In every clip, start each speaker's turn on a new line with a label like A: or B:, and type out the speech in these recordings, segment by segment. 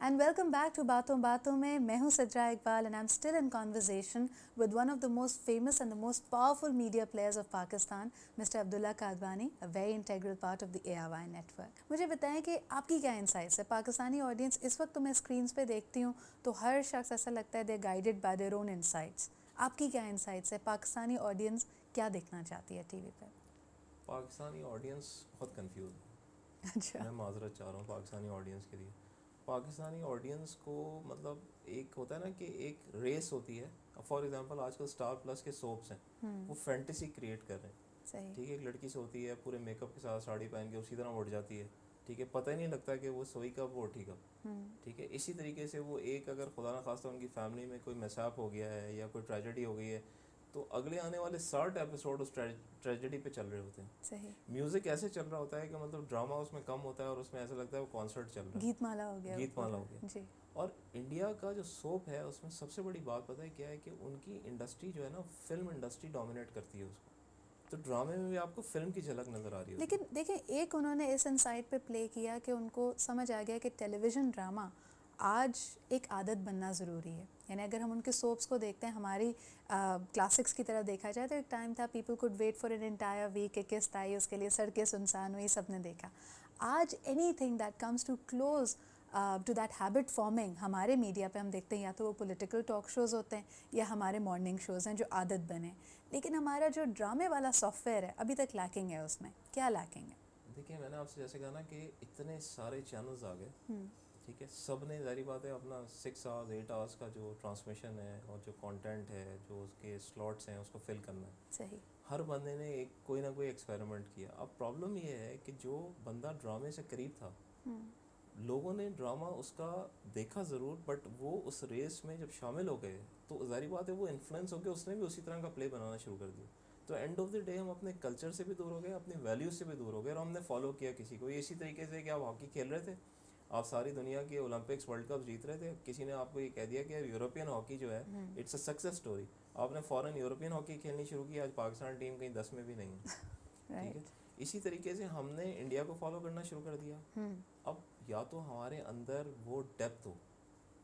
A: And welcome back to Baaton Baaton mein. मैं हूँ सजरा Iqbal and I'm still in conversation with one of the most famous and the most powerful media players of Pakistan, Mr. Abdullah Kadwani, a very integral part of the ARY network. मुझे बताएं कि आपकी क्या insights है? Pakistani audience इस वक्त तो मैं screens पे देखती हूँ तो हर शख्स ऐसा लगता है they're guided by their own insights. आपकी क्या insights है? पाकिस्तानी audience क्या देखना चाहती है TV पे?
B: पाकिस्तानी ऑडियंस बहुत कंफ्यूज है।
A: अच्छा।
B: मैं माजरत चाह रहा हूँ पाकिस्तानी ऑडियंस के लिए। पाकिस्तानी ऑडियंस को मतलब एक होता है ना कि एक रेस होती है। फॉर एग्जांपल आजकल स्टार प्लस के सोप्स हैं, वो फैंटेसी क्रिएट कर रहे हैं।
A: सही।
B: ठीक है, एक लड़की से होती है पूरे मेकअप के साथ साड़ी पहन के उसी तरह उठ जाती है। ठीक है, पता ही नहीं लगता कि वो सोई कब वो उठी कब। ठीक है, इसी तरीके से वो एक अगर खुदा ना खास्ता उनकी फैमिली में कोई मिसहैप हो गया है या कोई ट्रेजेडी हो गई है तो अगले आने वाले 60 एपिसोड उस ट्रेजेडी पे चल रहे होते हैं।
A: सही।
B: म्यूजिक ऐसे चल रहा होता है कि मतलब ड्रामा उसमें कम होता है और उसमें ऐसा लगता है वो कॉन्सर्ट चल रहा है।
A: गीतमाला हो गया।
B: गीतमाला हो गया
A: जी।
B: और इंडिया का जो सोप है उसमें सबसे बड़ी बात पता है क्या है कि उनकी इंडस्ट्री जो है ना, फिल्म इंडस्ट्री डोमिनेट करती है उसको। तो ड्रामे में भी आपको फिल्म की झलक नज़र आ रही है।
A: लेकिन देखिए, एक उन्होंने इस इनसाइट पे प्ले किया कि उनको समझ आ गया कि टेलीविज़न ड्रामा आज एक आदत बनना ज़रूरी है। यानी अगर हम उनके सोप्स को देखते हैं, हमारी क्लासिक्स की तरह देखा जाए तो एक टाइम था people could wait for an entire week कि किस्त आई, उसके लिए सड़कें सुनसान हुई, सब ने देखा। आज anything that comes to close to that habit forming हमारे मीडिया पे हम देखते हैं, या तो वो पॉलिटिकल टॉक शोज़ होते हैं या हमारे मॉर्निंग शोज़ हैं जो आदत बने। लेकिन हमारा जो ड्रामे वाला सॉफ्टवेयर है अभी तक लैकिंग है। उसमें क्या लैकिंग है?
B: देखिए, मैंने आपसे जैसे कहा ना कि इतने सारे चैनल्स आ गए। ठीक है, सब ने ज़ाहिर बात है अपना 6 आवर्स 8 आवर्स का जो ट्रांसमिशन है और जो कंटेंट है, जो उसके स्लॉट्स हैं, उसको फिल करना है।
A: सही।
B: हर बंदे ने एक कोई ना कोई एक्सपेरिमेंट किया। अब प्रॉब्लम ये है कि जो बंदा ड्रामे से करीब था, लोगों ने ड्रामा उसका देखा ज़रूर, बट वो उस रेस में जब शामिल हो गए तो ज़ाहिर बात है वो इन्फ्लुएंस हो गया, उसने भी उसी तरह का प्ले बनाना शुरू कर दिया। तो एंड ऑफ द डे हम अपने कल्चर से भी दूर हो गए, अपनी वैल्यूज से भी दूर हो गए और हमने फॉलो किया किसी को। इसी तरीके से कि आप हॉकी खेल रहे थे, आप सारी दुनिया के ओलंपिक्स वर्ल्ड कप जीत रहे थे, किसी ने आपको ये कह दिया कि यूरोपियन हॉकी जो है इट्स अ सक्सेस स्टोरी। आपने फ़ौरन यूरोपियन हॉकी खेलनी शुरू की, आज पाकिस्तान टीम कहीं 10 में भी नहीं है। ठीक है, इसी तरीके से हमने इंडिया को फॉलो करना शुरू कर दिया। अब या तो हमारे अंदर वो डेप्थ हो,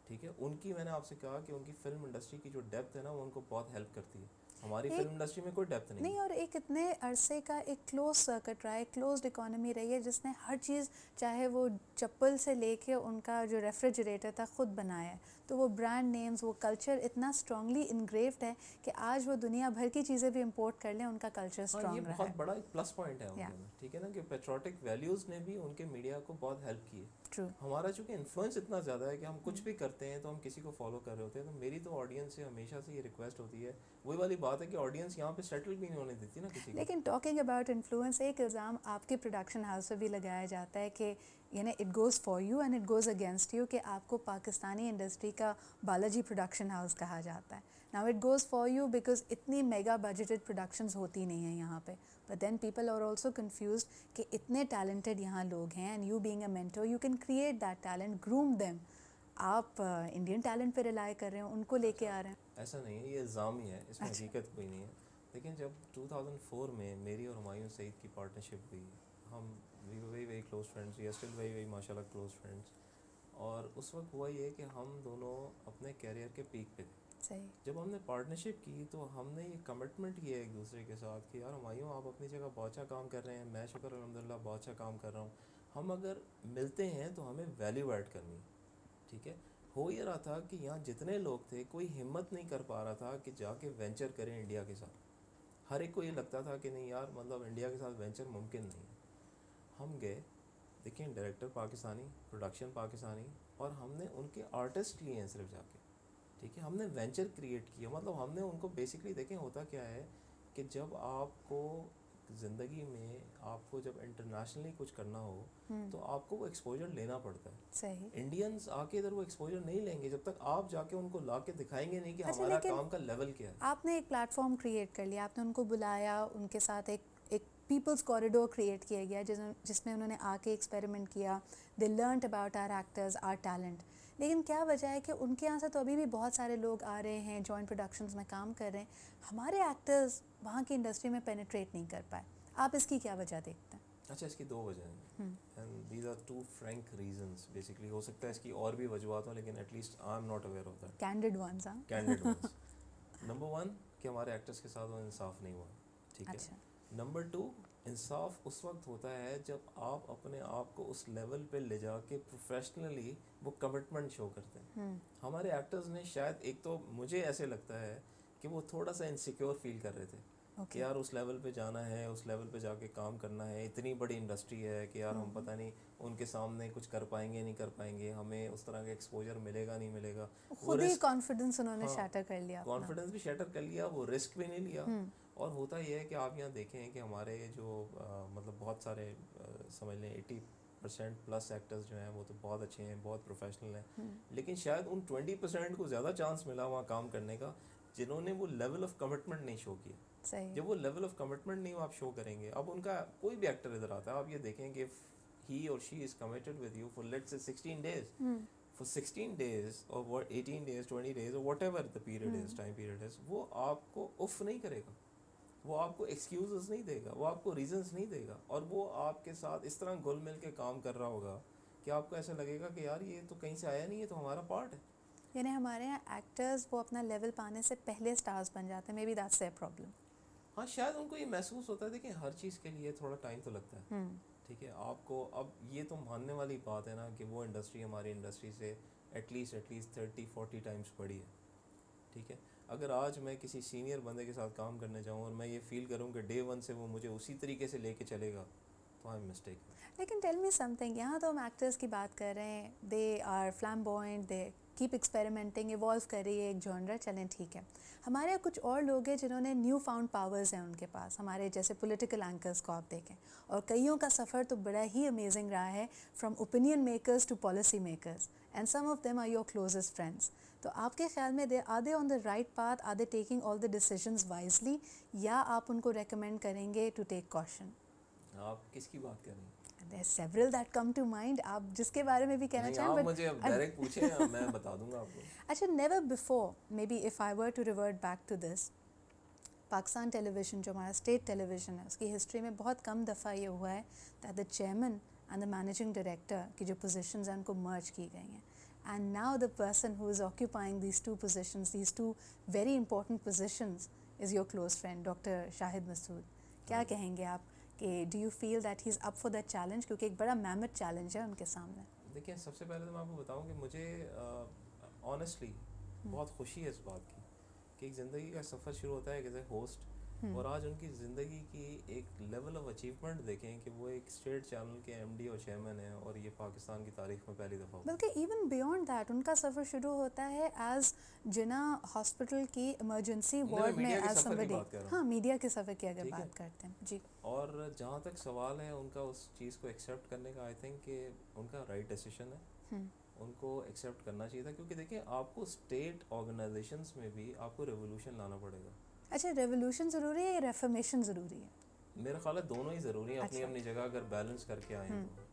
B: ठीक है, उनकी मैंने आपसे कहा कि उनकी फिल्म इंडस्ट्री की जो डेप्थ है ना वो उनको बहुत हेल्प करती है। हमारी फिल्म इंडस्ट्री में कोई डेप्थ नहीं
A: और एक इतने अरसे का एक क्लोज सर्किट रहा है, क्लोज्ड इकोनॉमी रही है जिसने हर चीज़, चाहे वो चप्पल से लेके उनका जो रेफ्रिजरेटर था खुद बनाया है। तो वो ब्रांड नेम्स, वो कल्चर इतना स्ट्रांगली इनग्रेव्ड है कि आज वो दुनिया भर की चीज़ें भी इंपोर्ट कर लें, उनका कल्चर स्ट्रांग
B: ये
A: रहा
B: बहुत
A: है।
B: बड़ा एक प्लस पॉइंट है उनके में, ठीक है ना, कि पेट्रोटिक वैल्यूज़ ने भी उनके मीडिया को बहुत हेल्प की है।
A: ट्रू।
B: हमारा चूँकि इन्फ्लुएंस इतना ज़्यादा है कि हम कुछ भी करते हैं तो हम किसी को फॉलो कर रहे होते हैं। तो मेरी तो ऑडियंस से हमेशा से ये रिक्वेस्ट होती है, वही वाली बात है कि ऑडियंस यहाँ पे सेटल भी नहीं होने देती ना किसी को।
A: लेकिन टॉकिंग अबाउट इन्फ्लुएंस, एक इल्ज़ाम आपके प्रोडक्शन हाउस पर भी लगाया जाता है कि यानी it goes for you and it goes against you, कि आपको पाकिस्तानी इंडस्ट्री का बालाजी प्रोडक्शन हाउस कहा जाता है। Now it goes for you because इतनी मेगा बजटेड प्रोडक्शंस होती नहीं हैं यहाँ पे, but then people are also confused कि इतने टैलेंटेड यहाँ लोग हैं and you being a mentor you can create that talent, groom them. आप इंडियन टैलेंट पे रिलाई कर रहे हो, उनको लेके आ रहे हैं।
B: ऐसा नहीं है, ये इल्ज़ाम ही है, इसमें
A: अच्छा।
B: हकीकत कोई नहीं है। लेकिन जब 2004 में मेरी और हुमायूं सईद की पार्टनरशिप हुई, हम we very very close friends, we are still very very माशाल्लाह क्लोज फ्रेंड्स। और उस वक्त हुआ ये कि हम दोनों अपने कैरियर के पीक पे थे।
A: सही।
B: जब हमने पार्टनरशिप की तो हमने ये कमिटमेंट किया एक दूसरे के साथ कि यार हुमायूं आप अपनी जगह बहुत अच्छा काम कर रहे हैं, मैं शुक्र अल्हम्दुलिल्लाह बहुत अच्छा काम कर रहा हूँ, हम अगर मिलते हैं तो हमें वैल्यू ऐड करनी है। ठीक है, हो ये रहा था कि यहाँ जितने लोग थे कोई हिम्मत नहीं कर पा रहा था कि जाके वेंचर करें इंडिया के साथ। हर एक को ये लगता था कि नहीं यार, मतलब इंडिया के साथ वेंचर मुमकिन नहीं है। हम गए, देखिए डायरेक्टर पाकिस्तानी, प्रोडक्शन पाकिस्तानी, और हमने उनके आर्टिस्ट लिए हैं सिर्फ जाके। ठीक है, हमने वेंचर क्रिएट किया, मतलब हमने उनको बेसिकली, देखें होता क्या है कि जब आपको ज़िंदगी में आपको जब इंटरनेशनली कुछ करना हो तो आपको वो एक्सपोजर लेना पड़ता है।
A: सही।
B: इंडियंस आके इधर वो एक्सपोजर नहीं लेंगे जब तक आप जाके उनको ला के दिखाएंगे नहीं कि
A: अच्छा,
B: हमारा
A: लेकिन
B: काम का लेवल क्या है।
A: आपने एक प्लेटफॉर्म क्रिएट कर लिया, आपने उनको बुलाया, उनके साथ एक पीपल्स कॉरिडोर क्रिएट किया गया जिसमें उन्होंने आके एक्सपेरिमेंट किया, they learned about our actors, our talent. लेकिन क्या वजह है कि उनके यहाँ से तो अभी भी बहुत सारे लोग आ रहे हैं, जॉइंट प्रोडक्शंस में काम कर रहे हैं, हमारे एक्टर्स वहाँ की इंडस्ट्री में पेनिट्रेट नहीं कर पाए? आप इसकी क्या वजह देखते हैं?
B: अच्छा, इसकी दो वजह हैं and these are two frank reasons basically. हो सकता है इसकी और भी वजूहत हो, लेकिन at least I am not aware of that.
A: Candid ones. हाँ,
B: कैंडिड वंस. नंबर वन कि हमारे एक्टर्स के साथ वो इंसाफ नहीं हुआ. ठीक है.
A: अच्छा.
B: नंबर टू, इंसाफ उस वक्त होता है जब आप अपने आप को उस लेवल पे ले जाके प्रोफेशनली वो कमिटमेंट शो करते हैं. हमारे एक्टर्स ने शायद, एक तो मुझे ऐसे लगता है कि वो थोड़ा सा इनसिक्योर फील कर रहे थे कि यार उस लेवल पे जाना है, उस लेवल पे जाके काम करना है, इतनी बड़ी इंडस्ट्री है कि यार हम पता नहीं उनके सामने कुछ कर पाएंगे नहीं कर पाएंगे, हमें उस तरह का एक्सपोजर मिलेगा नहीं मिलेगा.
A: खुद ही कॉन्फिडेंस उन्होंने शैटर कर लिया,
B: कॉन्फिडेंस भी शैटर कर लिया, वो रिस्क भी नहीं लिया. और होता ये है कि आप यहाँ देखें कि हमारे जो मतलब बहुत सारे समझ लें 80% प्लस एक्टर्स जो हैं वो तो बहुत अच्छे हैं, बहुत प्रोफेशनल हैं. लेकिन शायद उन 20% को ज़्यादा चांस मिला वहाँ काम करने का जिन्होंने वो लेवल ऑफ कमिटमेंट नहीं शो किया.
A: सही.
B: जब वो लेवल ऑफ कमिटमेंट नहीं आप शो करेंगे, अब उनका कोई भी एक्टर इधर आता है, आप ये देखें कि ही और she is committed with you for let's say 16 days, for 16 days or what 18 days 20 days or whatever the period is, time period is, वो आपको उफ नहीं करेगा, वो आपको एक्सक्यूजेस नहीं देगा, वो आपको रीजंस नहीं देगा, और वो आपके साथ इस तरह घुल मिल के काम कर रहा होगा कि आपको ऐसा लगेगा कि यार ये तो कहीं से आया नहीं है, तो हमारा पार्ट है.
A: यानी हमारे यहाँ एक्टर्स वो अपना लेवल पाने से पहले स्टार्स बन जाते हैं. May be that's their problem.
B: हाँ, शायद उनको ये महसूस होता है. देखिए हर चीज़ के लिए थोड़ा टाइम तो लगता है. ठीक है. आपको अब ये तो मानने वाली बात है ना कि वो इंडस्ट्री हमारी इंडस्ट्री से एटलीस्ट 30-40 टाइम्स बड़ी है. ठीक है. अगर आज मैं किसी सीनियर बंदे के साथ काम करने जाऊँ और मैं ये फील करूँ कि डे वन से वो मुझे उसी तरीके से लेके चलेगा, तो आई एम मिस्टेक.
A: लेकिन टेल मी समथिंग, यहाँ तो हम एक्टर्स की बात कर रहे हैं, they are flamboyant, they keep experimenting, evolve कर रही है एक जॉनर, चलें ठीक है. हमारे यहाँ कुछ और लोग हैं जिन्होंने न्यू फाउंड पावर्स हैं उनके पास. हमारे जैसे पॉलिटिकल एंकर्स को आप देखें, और कईयों का सफ़र तो बड़ा ही अमेजिंग रहा है, from opinion makers to policy makers, and some of them are your closest friends. तो आपके ख्याल में are they on the right path, are they taking all the decisions wisely, या आप उनको रेकमेंड करेंगे टू टेक कॉशन?
B: आप किसकी बात कर रही हैं?
A: There are several that come to mind. आप जिसके बारे में भी कहना चाहें.
B: आप मुझे डायरेक्ट पूछें, मैं बता दूंगा आपको.
A: अच्छा, never before, maybe if I were to revert back to this, Pakistan television जो हमारा स्टेट टेलीविज़न है, उसकी हिस्ट्री में बहुत कम दफ़ा ये हुआ है that the chairman and the managing director की जो positions हैं उनको merge की गई हैं. And now the person who is occupying these two positions, these two very important positions, is your close friend, Dr. Shahid Masood. क्या कहेंगे आप कि do you feel that he is up for that challenge, क्योंकि एक बड़ा mammoth challenge है उनके सामने?
B: देखिए, सबसे पहले तो मैं आपको बताऊं कि मुझे ऑनेस्टली बहुत खुशी है इस बात की कि एक ज़िंदगी का सफ़र शुरू होता है एज ए होस्ट, और आज उनकी ज़िंदगी की एक लेवल ऑफ अचीवमेंट देखें कि वो एक स्टेट चैनल के एमडी और चेयरमैन हैं, और ये पाकिस्तान की तारीख में पहली दफ़ा.
A: बल्कि इवन बियॉन्ड दैट उनका सफ़र शुरू होता है एज जिना हॉस्पिटल की इमरजेंसी वार्ड में एज समबडी. हाँ, मीडिया के सफ़र की अगर बात करते हैं जी.
B: और जहाँ तक सवाल है उनका उस चीज़ को एक्सेप्ट करने का, आई थिंक कि उनका राइट डिसीजन है, उनको एक्सेप्ट करना चाहिए था. क्योंकि देखिए, आपको स्टेट ऑर्गेनाइजेशंस में भी आपको रेवोल्यूशन लाना पड़ेगा.
A: अच्छा, रेवोल्यूशन ज़रूरी है या रेफर्मेशन ज़रूरी है?
B: मेरा ख्याल है दोनों ही ज़रूरी है. अपनी अपनी जगह अगर बैलेंस करके आए तो